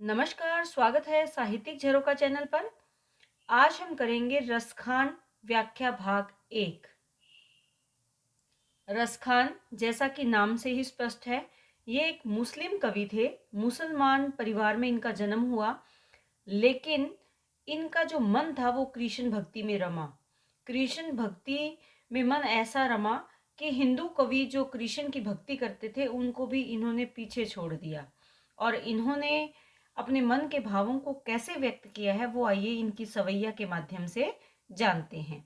नमस्कार, स्वागत है साहित्यिक झरोका चैनल पर। आज हम करेंगे रसखान व्याख्या भाग 1। रसखान जैसा कि नाम से ही स्पष्ट है, ये एक मुस्लिम कवि थे। मुसलमान परिवार में इनका जन्म हुआ, लेकिन इनका जो मन था वो कृष्ण भक्ति में रमा। कृष्ण भक्ति में मन ऐसा रमा कि हिंदू कवि जो कृष्ण की भक्ति करते थे उनको भी इन्होंने पीछे छोड़ दिया। और इन्होंने अपने मन के भावों को कैसे व्यक्त किया है वो आइए इनकी सवैया के माध्यम से जानते हैं।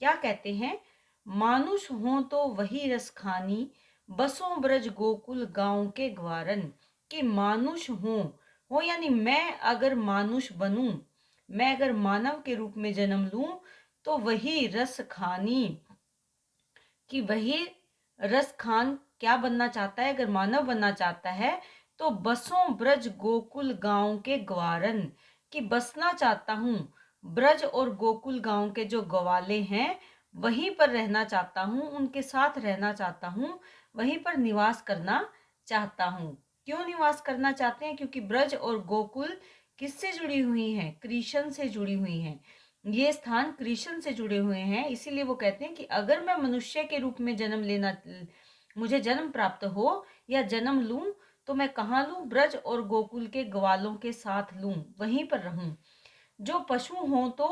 क्या कहते हैं? मानुष हो तो वही रस खानी, बसों ब्रज गोकुल गांव के ग्वारन। कि मानुष हो यानी मैं अगर मानुष बनूं, मैं अगर मानव के रूप में जन्म लूं तो वही रस खानी। कि वही रस खान क्या बनना चाहता है? अगर मानव बनना चाहता है तो बसों ब्रज गोकुल गांव के ग्वारन। कि बसना चाहता हूँ ब्रज और गोकुल गांव के जो ग्वाले हैं वहीं पर रहना चाहता हूँ, उनके साथ रहना चाहता हूँ, वहीं पर निवास करना चाहता हूँ। क्यों निवास करना चाहते हैं? क्योंकि ब्रज और गोकुल किससे जुड़ी हुई हैं? कृष्ण से जुड़ी हुई हैं। ये स्थान कृष्ण से जुड़े हुए हैं, इसीलिए वो कहते हैं कि अगर मैं मनुष्य के रूप में जन्म लेना, मुझे जन्म प्राप्त हो या जन्म लूं तो मैं कहाँ लूं? ब्रज और गोकुल के ग्वालों के साथ लूं, वहीं पर रहूं। जो पशु हो तो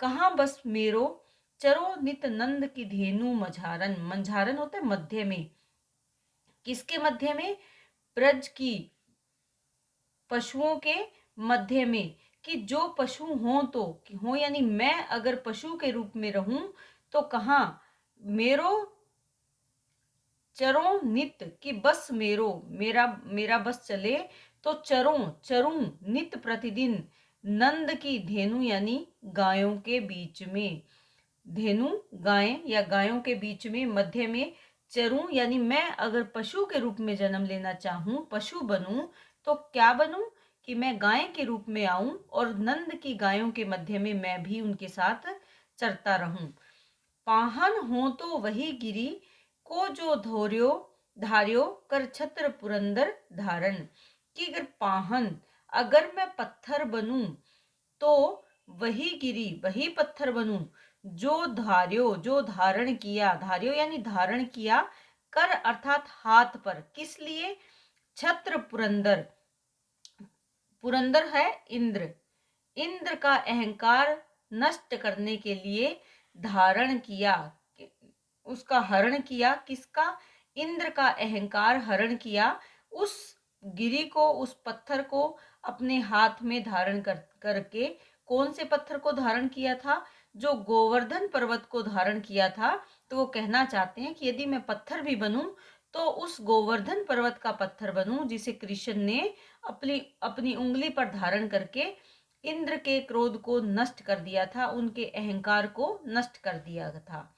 कहाँ बस मेरो, चरो नित नंद की धेनु मझारन। मंझारन होता है मध्य में। किसके मध्य में? ब्रज की पशुओं के मध्य में। कि जो पशु हो तो हो यानी मैं अगर पशु के रूप में रहूं तो कहाँ? मेरो चरों नित, कि बस मेरो, मेरा मेरा बस चले तो चरों चरूं नित प्रतिदिन, नंद की धेनु यानी गायों के बीच में। धेनु गायें या गायों के बीच में, मध्य में चरूं यानी मैं अगर पशु के रूप में जन्म लेना चाहूं, पशु बनूं तो क्या बनूं? कि मैं गाय के रूप में आऊं और नंद की गायों के मध्य में मैं भी उनके साथ चरता रहूं। पाहन हो तो वही गिरी, को जो धोर्यो धार्यो कर छत्र पुरंदर धारण। कि अगर पाहन, अगर मैं पत्थर बनूं तो वही गिरी, वही पत्थर बनूं जो धार्यो, जो धारण किया, धार्यो यानी धारण किया, कर अर्थात हाथ पर, किस लिए? छत्र पुरंदर, पुरंदर है इंद्र, इंद्र का अहंकार नष्ट करने के लिए धारण किया, उसका हरण किया। किसका? इंद्र का अहंकार हरण किया। उस गिरी को, उस पत्थर को अपने हाथ में धारण करके, कौन से पत्थर को धारण किया था? जो गोवर्धन पर्वत को धारण किया था। तो वो कहना चाहते हैं कि यदि मैं पत्थर भी बनूं तो उस गोवर्धन पर्वत का पत्थर बनूं जिसे कृष्ण ने अपनी अपनी उंगली पर धारण करके इंद्र के क्रोध को नष्ट कर दिया था, उनके अहंकार को नष्ट कर दिया था।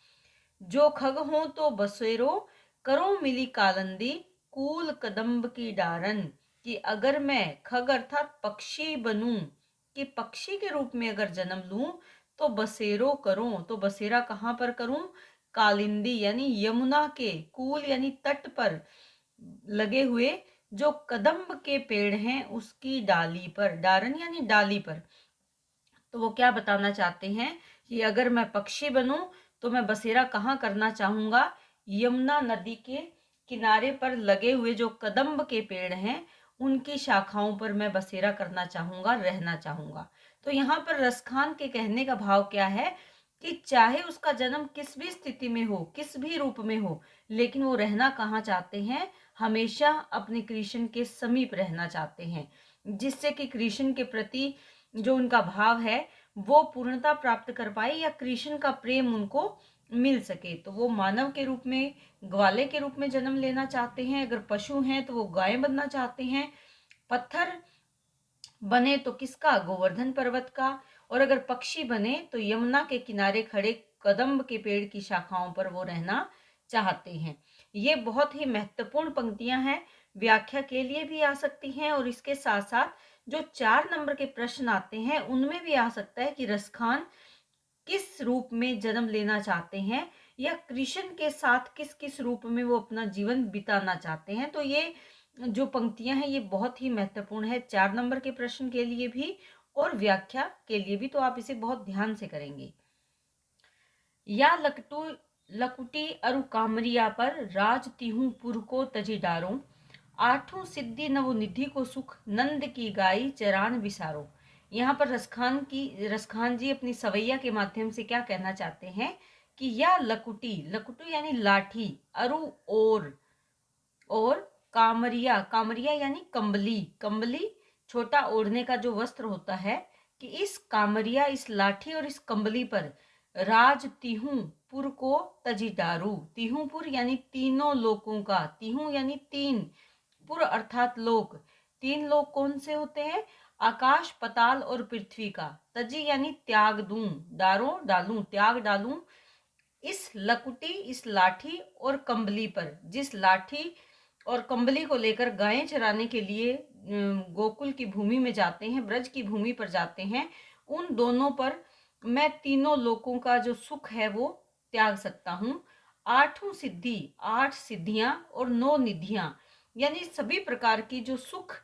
जो खग हो तो बसेरो, करो मिली कालंदी, कूल कदम्ब की डारन। कि अगर मैं खग अर्थात पक्षी बनूं, कि पक्षी के रूप में अगर जन्म लूं तो बसेरो करूं, तो बसेरा कहाँ पर करूं? कालिंदी यानी यमुना के, कूल यानी तट पर लगे हुए जो कदम्ब के पेड़ हैं उसकी डाली पर, डारन यानी डाली पर। तो वो क्या बताना चाहते हैं कि अगर मैं पक्षी बनूं तो मैं बसेरा कहाँ करना चाहूंगा? यमुना नदी के किनारे पर लगे हुए जो कदम्ब के पेड़ हैं उनकी शाखाओं पर मैं बसेरा करना चाहूंगा, रहना चाहूंगा। तो यहाँ पर रसखान के कहने का भाव क्या है कि चाहे उसका जन्म किस भी स्थिति में हो, किस भी रूप में हो, लेकिन वो रहना कहाँ चाहते हैं? हमेशा अपने कृष्ण के समीप रहना चाहते हैं, जिससे कि कृष्ण के प्रति जो उनका भाव है वो पूर्णता प्राप्त कर पाए या कृष्ण का प्रेम उनको मिल सके। तो वो मानव के रूप में, ग्वाले के रूप में जन्म लेना चाहते हैं। अगर पशु हैं तो वो गाय बनना चाहते हैं। पत्थर बने तो किसका? गोवर्धन पर्वत का। और अगर पक्षी बने तो यमुना के किनारे खड़े कदम्ब के पेड़ की शाखाओं पर वो रहना चाहते हैं। ये बहुत ही महत्वपूर्ण पंक्तियां हैं, व्याख्या के लिए भी आ सकती हैं और इसके साथ साथ जो 4 नंबर के प्रश्न आते हैं उनमें भी आ सकता है कि रसखान किस रूप में जन्म लेना चाहते हैं या कृष्ण के साथ किस किस रूप में वो अपना जीवन बिताना चाहते हैं। तो ये जो पंक्तियां हैं ये बहुत ही महत्वपूर्ण है 4 नंबर के प्रश्न के लिए भी और व्याख्या के लिए भी, तो आप इसे बहुत ध्यान से करेंगे। या लकुटी अरु कामरिया पर राज तिहु पुर को तजी डारो, आठों सिद्धि नवनिधि को सुख नंद की गाई चरान विसारो। यहाँ पर रसखान जी अपनी सवैया के माध्यम से क्या कहना चाहते हैं कि या लकुटी, लकुटी यानी लाठी, अरु और कामरिया, कामरिया यानी कंबली, कंबली छोटा ओढ़ने का जो वस्त्र होता है, कि इस कामरिया, इस लाठी और इस कंबली पर राज तिहु पुर को तजी डारू, तिहुपुर यानी तीनों लोकों का, तिहु यानी तीन, पुर अर्थात लोक, तीन लोक कौन से होते हैं, आकाश पताल और पृथ्वी का, तजी यानी त्याग दूं, डारो डालूं, त्याग डालूं, इस लकुटी, इस लाठी और कंबली पर, जिस लाठी और कंबली को लेकर गायें चराने के लिए गोकुल की भूमि में जाते हैं, ब्रज की भूमि पर जाते हैं, उन दोनों पर मैं तीनों लोकों का जो सुख है वो त्याग सकता हूँ। आठों सिद्धि, 8 सिद्धियां और 9 निधियां, यानी सभी प्रकार की जो सुख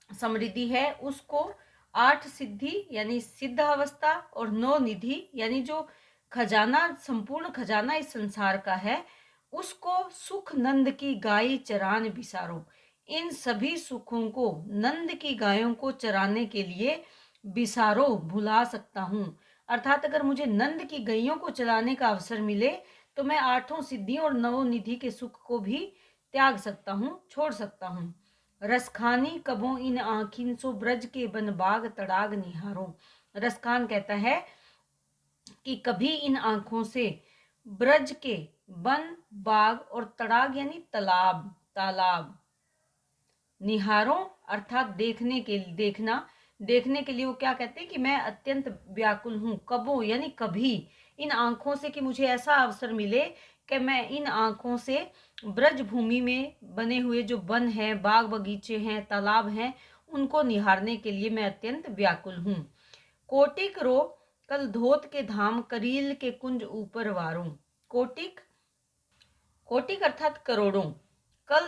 समृद्धि है उसको, 8 सिद्धि यानी सिद्ध अवस्था और 9 निधि यानी जो खजाना, संपूर्ण खजाना इस संसार का है, उसको सुख नंद की गाय चरान बिसारो, इन सभी सुखों को नंद की गायों को चराने के लिए बिसारो, भुला सकता हूँ। अर्थात अगर मुझे नंद की गायों को चलाने का अवसर मिले तो मैं 8 सिद्धियों और 9 निधि के सुख को भी त्याग सकता हूँ, छोड़ सकता हूँ। रसखानी कबो इन आँखिन सो ब्रज के बन बाग तड़ाग निहारो। रसखान कहता है कि कभी इन आंखों से ब्रज के वन, बाग और तड़ाग यानी तालाब, तालाब निहारो अर्थात देखने के लिए वो क्या कहते हैं कि मैं अत्यंत व्याकुल हूँ। कबो यानी कभी, इन आंखों से, कि मुझे ऐसा अवसर मिले कि मैं इन आंखों से ब्रज भूमि में बने हुए जो वन है, बाग बगीचे हैं, तालाब हैं, उनको निहारने के लिए मैं अत्यंत व्याकुल हूँ। कोटिक रो कल धोत के धाम करील के कुंज ऊपर वारूं। कोटिक, कोटिक अर्थात करोड़ों, कल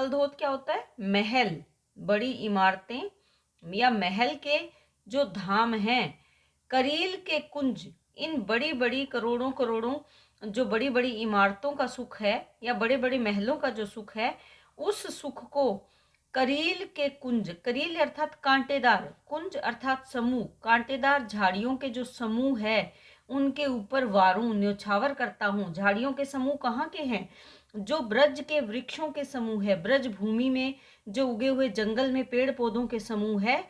धोत क्या होता है, महल, बड़ी इमारतें या महल के जो धाम हैं, करील के कुंज, इन बड़ी बड़ी करोड़ों करोड़ों जो बड़ी बड़ी इमारतों का सुख है या बड़े बड़े महलों का जो सुख है, उस सुख को करील के कुंज, करील अर्थात कांटेदार, कुंज अर्थात समूह, कांटेदार झाड़ियों के जो समूह है उनके ऊपर वारूं, न्योछावर करता हूँ। झाड़ियों के समूह कहाँ के हैं, जो ब्रज के वृक्षों के समूह है, ब्रज भूमि में जो उगे हुए जंगल में पेड़ पौधों के समूह है,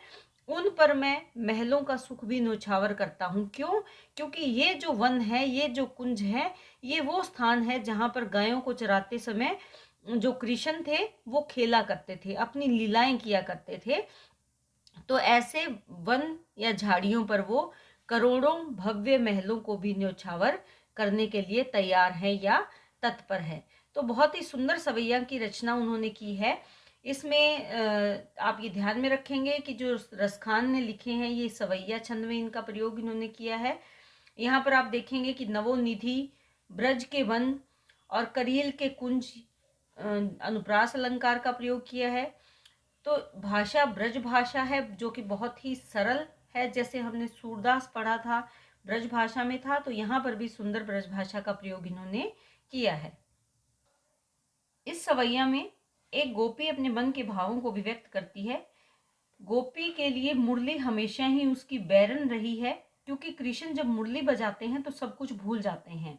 उन पर मैं महलों का सुख भी न्योछावर करता हूँ। क्यों? क्योंकि ये जो वन है, ये जो कुंज है, ये वो स्थान है जहाँ पर गायों को चराते समय जो कृष्ण थे वो खेला करते थे, अपनी लीलाएं किया करते थे। तो ऐसे वन या झाड़ियों पर वो करोड़ों भव्य महलों को भी न्योछावर करने के लिए तैयार है या तत्पर है। तो बहुत ही सुंदर सवैया की रचना उन्होंने की है। इसमें आप ये ध्यान में रखेंगे कि जो रसखान ने लिखे हैं ये सवैया छंद में इनका प्रयोग इन्होंने किया है। यहाँ पर आप देखेंगे कि नवोनिधि, ब्रज के वन और करील के कुंज, अनुप्रास अलंकार का प्रयोग किया है। तो भाषा ब्रज भाषा है जो कि बहुत ही सरल है, जैसे हमने सूरदास पढ़ा था ब्रज भाषा में था, तो यहाँ पर भी सुंदर ब्रज भाषा का प्रयोग इन्होंने किया है। इस सवैया में एक गोपी अपने मन के भावों को अभिव्यक्त करती है। गोपी के लिए मुरली हमेशा ही उसकी बैरन रही है, क्योंकि कृष्ण जब मुरली बजाते हैं तो सब कुछ भूल जाते हैं।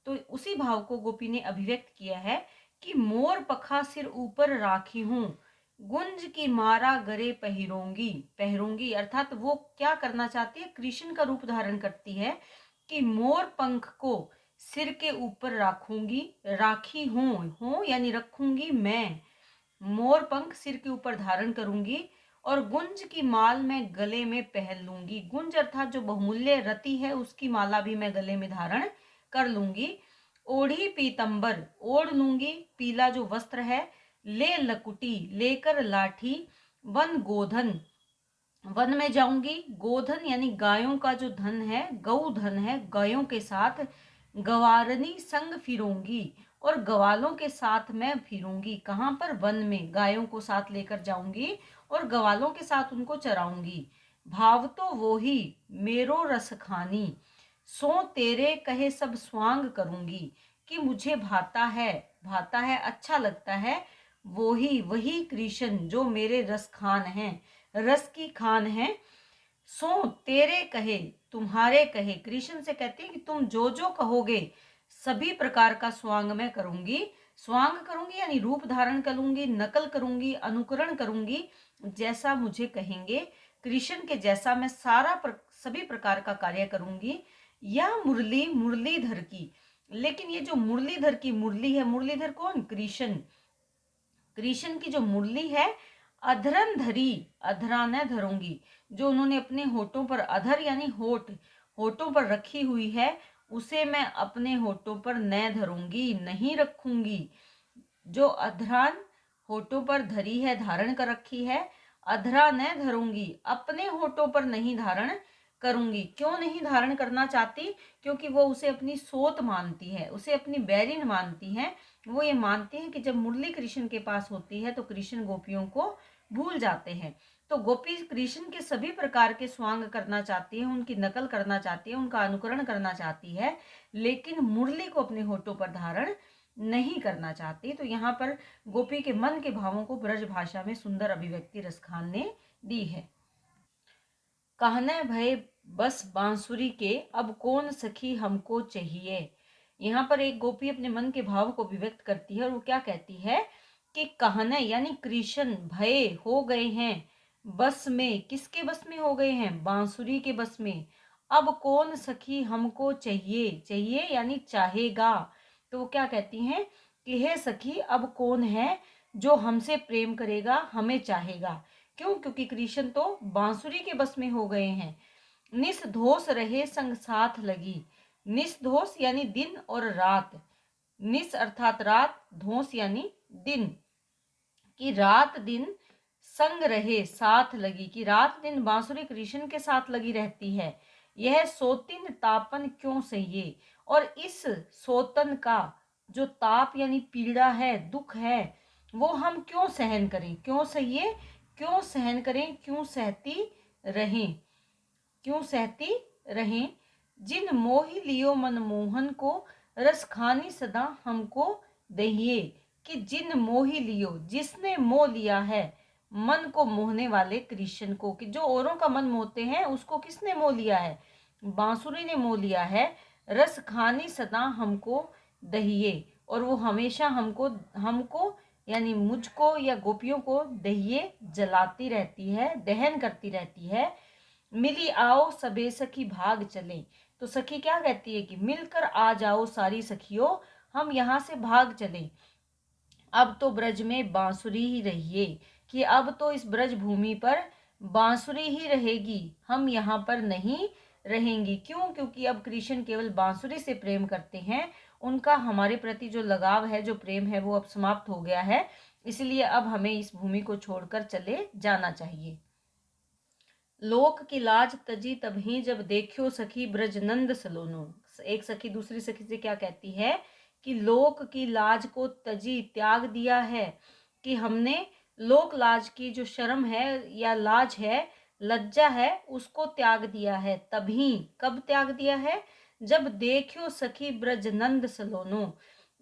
तो उसी भाव को गोपी ने अभिव्यक्त किया है कि मोर पखा सिर ऊपर राखी हूँ, गुंज की मारा गरे पहिरोंगी। पहिरोंगी अर्थात वो क्या करना चाहती है, कृष्ण का रूप धारण करती है कि मोर पंख को सिर के ऊपर राखूंगी, राखी हूँ यानी रखूंगी मैं, मोर पंख सिर के ऊपर धारण करूंगी और गुंज की माल मैं गले में पहन लूंगी। गुंज अर्थात जो बहुमूल्य रति है उसकी माला भी मैं गले में धारण कर लूंगी। ओढ़ी पीतंबर, ओढ़ लूंगी पीला जो वस्त्र है, ले लकुटी लेकर लाठी, वन गोधन, वन में जाऊंगी, गोधन यानी गायों का जो धन है, गौ धन है, गायों के साथ गवारनी संग फिरूंगी और ग्वालों के साथ मैं फिरूंगी। कहाँ पर? वन में। गायों को साथ लेकर जाऊंगी और ग्वालों के साथ उनको चराऊंगी। भाव तो वो ही मेरो रस खानी, सो तेरे कहे सब स्वांग करूंगी। कि मुझे भाता है, अच्छा लगता है, वही कृष्ण जो मेरे रस खान हैं, रस की खान है। सो तेरे कहे, तुम्हारे कहे, कृष्ण से कहती है कि तुम जो जो कहोगे सभी प्रकार का स्वांग मैं करूंगी। स्वांग करूंगी यानी रूप धारण करूंगी, नकल करूंगी, अनुकरण करूंगी, जैसा मुझे कहेंगे कृष्ण के जैसा मैं सभी प्रकार का कार्य करूंगी। यह मुरली मुरलीधर की, लेकिन ये जो मुरलीधर की मुरली है, मुरलीधर कौन? कृष्ण। कृष्ण की जो मुरली है, अधरन धरी, अधरा न धरूंगी, जो उन्होंने अपने होठों पर, अधर यानी होठ, होठों पर रखी हुई है, उसे मैं अपने होठों पर न धरूंगी, नहीं रखूंगी। जो अधरान होठों पर धरी है, धारण कर रखी है, अधरा न धरूंगी, अपने होठों पर नहीं धारण करूंगी। क्यों नहीं धारण करना चाहती? क्योंकि वो उसे अपनी सोत मानती है, उसे अपनी बैरिन मानती है। वो ये मानती है कि जब मुरली कृष्ण के पास होती है तो कृष्ण गोपियों को भूल जाते हैं। तो गोपी कृष्ण के सभी प्रकार के स्वांग करना चाहती है, उनकी नकल करना चाहती है, उनका अनुकरण करना चाहती है, लेकिन मुरली को अपने होठों पर धारण नहीं करना चाहती। तो यहाँ पर गोपी के मन के भावों को ब्रज भाषा में सुंदर अभिव्यक्ति रसखान ने दी है। कहने भय बस बांसुरी के, अब कौन सखी हमको चाहिए। यहाँ पर एक गोपी अपने मन के भाव को अभिव्यक्त करती है और वो क्या कहती है कि कहने यानी कृष्ण भय हो गए हैं, बस में, किसके बस में हो गए हैं? बांसुरी के बस में। अब कौन सखी हमको चाहिए, चाहिए यानी चाहेगा। तो वो क्या कहती हैं कि हे सखी, अब कौन है जो हमसे प्रेम करेगा, हमें चाहेगा। क्यों? क्योंकि कृष्ण तो बांसुरी के बस में हो गए हैं। निसधोष रहे संग साथ लगी, निसधोष यानी दिन और रात, निस अर्थात रात, धोष यानी दिन, कि रात दिन संग रहे, साथ लगी, कि रात दिन बांसुरी कृष्ण के साथ लगी रहती है। यह सोतिन तापन क्यों सहिए, और इस सोतन का जो ताप यानी पीड़ा है, दुख है, वो हम क्यों सहन करें, क्यों सहिए, क्यों सहन करें, क्यों सहती रहें, क्यों सहती रहें। जिन मोहि लियो मन मोहन को, रस खानी सदा हमको दहिए। कि जिन मोहि लियो, जिसने मोह लिया है, मन को मोहने वाले कृष्ण को, कि जो औरों का मन मोहते हैं उसको किसने मोह लिया है? बांसुरी ने मोह लिया है। रस खानी सदा हमको दहिए, और वो हमेशा हमको हमको यानी मुझको या गोपियों को दहिए, जलाती रहती है, दहन करती रहती है। मिली आओ सबे सखी भाग चले। तो सखी क्या कहती है कि मिलकर आ जाओ सारी सखियों, हम यहाँ से भाग चले। अब तो ब्रज में बांसुरी ही रहिए, कि अब तो इस ब्रज भूमि पर बांसुरी ही रहेगी, हम यहाँ पर नहीं रहेंगी। क्यों? क्योंकि अब कृष्ण केवल बांसुरी से प्रेम करते हैं, उनका हमारे प्रति जो लगाव है, जो प्रेम है, वो अब समाप्त हो गया है। इसलिए अब हमें इस भूमि को छोड़कर चले जाना चाहिए। लोक की लाज तजी तभी जब देखियो सखी ब्रज नंद सलोनो। एक सखी दूसरी सखी से क्या कहती है कि लोक की लाज को तजी, त्याग दिया है, कि हमने लोक लाज की जो शर्म है या लाज है, लज्जा है, उसको त्याग दिया है। तभी, कब त्याग दिया है? जब देखियो सखी ब्रज नंद सलोनो,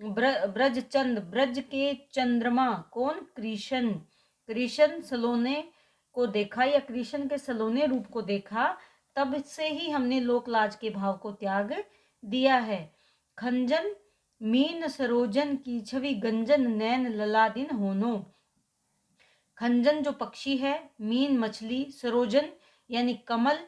ब्रज चंद, ब्रज के चंद्रमा कौन? कृष्ण। कृष्ण सलोने को देखा या कृष्ण के सलोने रूप को देखा, तब से ही हमने लोक लाज के भाव को त्याग दिया है। खंजन मीन सरोजन की छवि, गंजन नैन ललादिन होनो। खंजन जो पक्षी है, मीन मछली, सरोजन यानी कमल।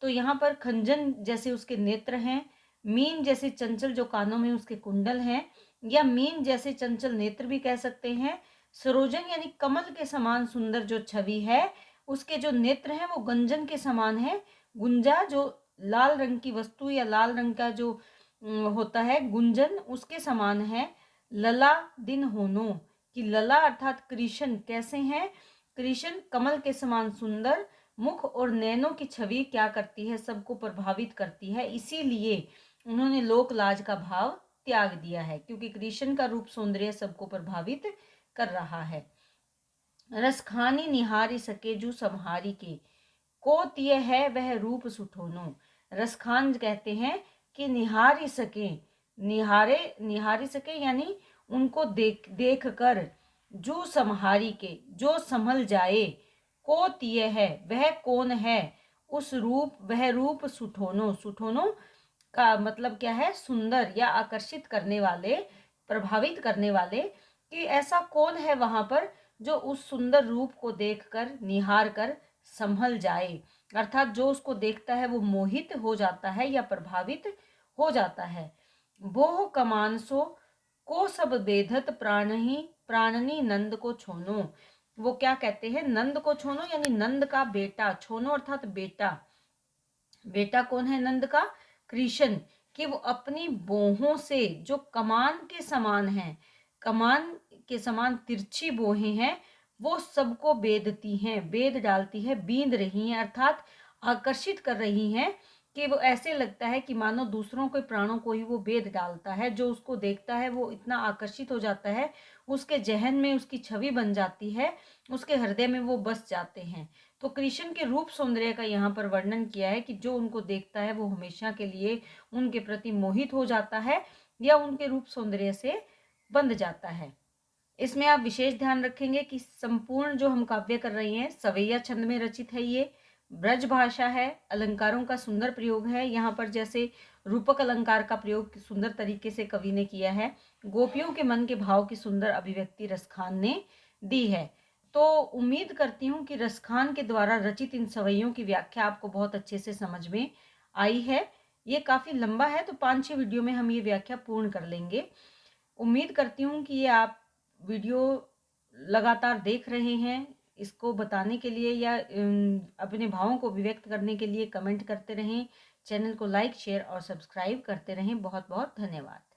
तो यहाँ पर खंजन जैसे उसके नेत्र हैं, मीन जैसे चंचल जो कानों में उसके कुंडल हैं, या मीन जैसे चंचल नेत्र भी कह सकते हैं। सरोजन यानी कमल के समान सुंदर जो छवि है, उसके जो नेत्र हैं वो गंजन के समान है। गुंजा जो लाल रंग की वस्तु या लाल रंग का जो होता है गुंजन, उसके समान है। लला दिन होनो, कि लला अर्थात कृष्ण कैसे हैं? कृष्ण कमल के समान सुंदर, मुख और नैनों की छवि क्या करती है? सबको प्रभावित करती है। इसीलिए उन्होंने लोक लाज का भाव त्याग दिया है, क्योंकि कृष्ण का रूप सौंदर्य सबको प्रभावित कर रहा है। रसखानी निहारी सके जू सम्हारी के, को तिय है वह रूप सुठोनो। रसखान कहते हैं कि निहारी सके, निहारी सके यानी उनको देख कर, जो सम्हारी के, जो संभल जाए, को तिय है वह कौन है, उस रूप, वह रूप सुठोनो, सुठोनो का मतलब क्या है, सुंदर या आकर्षित करने वाले, प्रभावित करने वाले, कि ऐसा कौन है वहां पर जो उस सुंदर रूप को देखकर, निहार कर संभल जाए, अर्थात जो उसको देखता है वो मोहित हो जाता है या प्रभावित हो जाता है। वो कमानसो को सब बेधत प्राणनी नंद को छोनो। वो क्या कहते हैं, नंद को छोनो यानी नंद का बेटा, छोनो अर्थात बेटा, बेटा कौन है नंद का, कृष्ण, कि वो अपनी बोहों से जो कमान के समान है, कमान के समान तिरछी बोहें हैं, वो सबको बेधती हैं, बेध डालती है, बींद रही हैं, अर्थात आकर्षित कर रही हैं, कि वो ऐसे लगता है कि मानो दूसरों के प्राणों को ही वो बेध डालता है। जो उसको देखता है वो इतना आकर्षित हो जाता है, उसके जहन में उसकी छवि बन जाती है, उसके हृदय में वो बस जाते हैं। तो कृष्ण के रूप सौंदर्य का यहाँ पर वर्णन किया है कि जो उनको देखता है वो हमेशा के लिए उनके प्रति मोहित हो जाता है या उनके रूप सौंदर्य से बंध जाता है। इसमें आप विशेष ध्यान रखेंगे कि संपूर्ण जो हम काव्य कर रहे हैं सवैया छंद में रचित है, ये ब्रज भाषा है, अलंकारों का सुंदर प्रयोग है। यहाँ पर जैसे रूपक अलंकार का प्रयोग सुंदर तरीके से कवि ने किया है, गोपियों के मन के भाव की सुंदर अभिव्यक्ति रसखान ने दी है। तो उम्मीद करती हूँ कि रसखान के द्वारा रचित इन सवैयों की व्याख्या आपको बहुत अच्छे से समझ में आई है। ये काफ़ी लंबा है, तो 5-6 वीडियो में हम ये व्याख्या पूर्ण कर लेंगे। उम्मीद करती हूँ कि ये आप वीडियो लगातार देख रहे हैं, इसको बताने के लिए या अपने भावों को अभिव्यक्त करने के लिए कमेंट करते रहें, चैनल को लाइक, शेयर और सब्सक्राइब करते रहें। बहुत बहुत धन्यवाद।